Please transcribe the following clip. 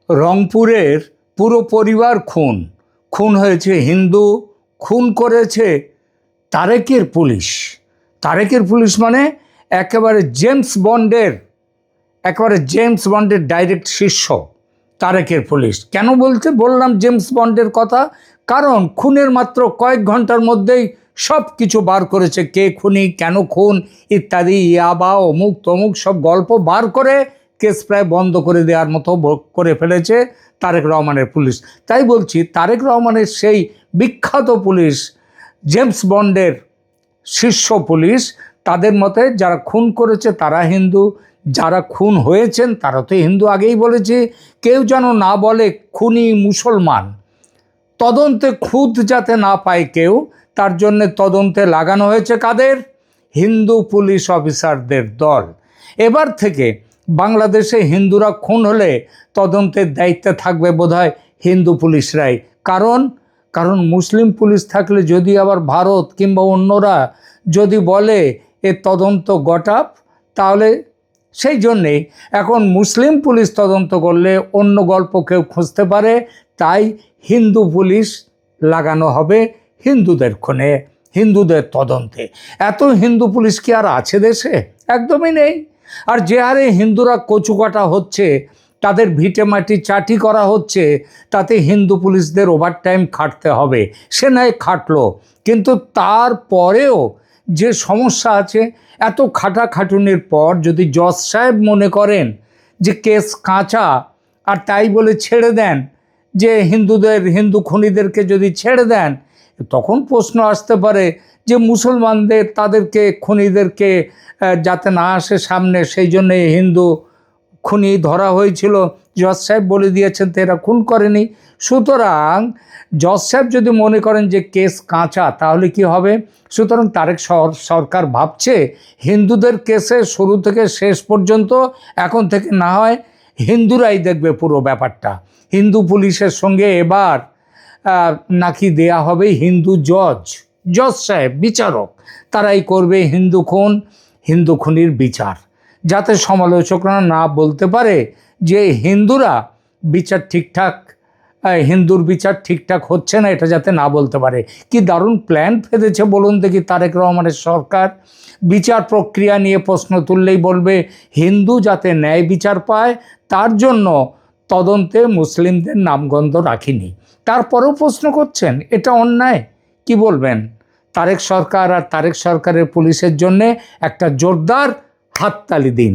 রংপুরের পুরো পরিবার খুন হয়েছে হিন্দু, খুন করেছে তারেকের পুলিশ মানে একেবারে জেমস বন্ডের ডাইরেক্ট শিষ্য তারেকের পুলিশ। কেন বললাম জেমস বন্ডের কথা? কারণ খুনের মাত্র কয়েক ঘন্টার মধ্যেই সব কিছু বার করেছে, কে খুনি, কেন খুন ইত্যাদি, ইয়াবা অমুক তমুক সব গল্প বার করে কেস প্রায় বন্ধ করে দেওয়ার মতো করে ফেলেছে তারেক রহমানের পুলিশ। তাই বলছি, তারেক রহমানের সেই বিখ্যাত পুলিশ, জেমস বন্ডের শীর্ষ পুলিশ, তাদের মতে যারা খুন করেছে তারা হিন্দু, যারা খুন হয়েছেন তারা তো হিন্দু। আগেই বলেছি, কেউ যেন না বলে খুনি মুসলমান। তদন্তে খুঁত যাতে না পায় কেউ, তার জন্যে তদন্তে লাগানো হয়েছে কাদের? হিন্দু পুলিশ অফিসারদের দল। এবার থেকে বাংলাদেশে হিন্দুরা খুন হলে তদন্তের দায়িত্বে থাকবে বোধহয় হিন্দু পুলিশরাই। কারণ মুসলিম পুলিশ থাকলে যদি আবার ভারত কিংবা অন্যরা যদি বলে এ তদন্ত গটাপ, তাহলে সেই জন্যেই এখন মুসলিম পুলিশ তদন্ত করলে অন্য গল্প কেউ খুঁজতে পারে, তাই হিন্দু পুলিশ লাগানো হবে হিন্দুদের খুনে, হিন্দুদের তদন্তে। এত হিন্দু পুলিশ কি আর আছে দেশে? একদমই নেই। আর যে হারে হিন্দুরা কচুকাটা হচ্ছে, তাদের ভিটে মাটি চাটি করা হচ্ছে, তাতে হিন্দু পুলিশদের ওভারটাইম খাটতে হবে। সে নয় খাটলো, কিন্তু তারপরেও যে সমস্যা আছে, এত খাটাখাটুনির পর যদি জজ সাহেব মনে করেন যে কেস কাঁচা আর তাই বলে ছেড়ে দেন, যে হিন্দু খুনিদেরকে যদি ছেড়ে দেন, তখন প্রশ্ন আসতে পারে যে মুসলমানদের, তাদেরকে খুনিদেরকে যাতে না আসে সামনে, সেই জন্যে হিন্দু খুনি ধরা হয়েছিল। জজ সাহেব বলে দিয়েছেন তো এরা খুন করেনি। সুতরাং জজ সাহেব যদি মনে করেন যে কেস কাঁচা, তাহলে কি হবে? সুতরাং তারেক সরকার ভাবছে হিন্দুদের কেসে শুরু থেকে শেষ পর্যন্ত এখন থেকে না হয় হিন্দুরাই দেখবে পুরো ব্যাপারটা। হিন্দু পুলিশের সঙ্গে এবার নাকি দেয়া হবে হিন্দু জজ সাহেব, বিচারক, তারাই করবে হিন্দু খুনির বিচার, যাতে সমালোচকরা না বলতে পারে যে হিন্দুর বিচার ঠিকঠাক হচ্ছে না, এটা যাতে না বলতে পারে। কি দারুণ প্ল্যান ফেলেছে বলুন দেখি তারেক রহমানের সরকার। বিচার প্রক্রিয়া নিয়ে প্রশ্ন তুললেই বলবে হিন্দু যাতে ন্যায় বিচার পায়, তার জন্য তদন্তে মুসলিমদের নামগন্ধ রাখিনি। তারপরেও প্রশ্ন করছেন, এটা অন্যায়। কি বলবেন? তারেক সরকার আর তারেক সরকারের পুলিশের জন্যে একটা জোরদার হাততালি দিন।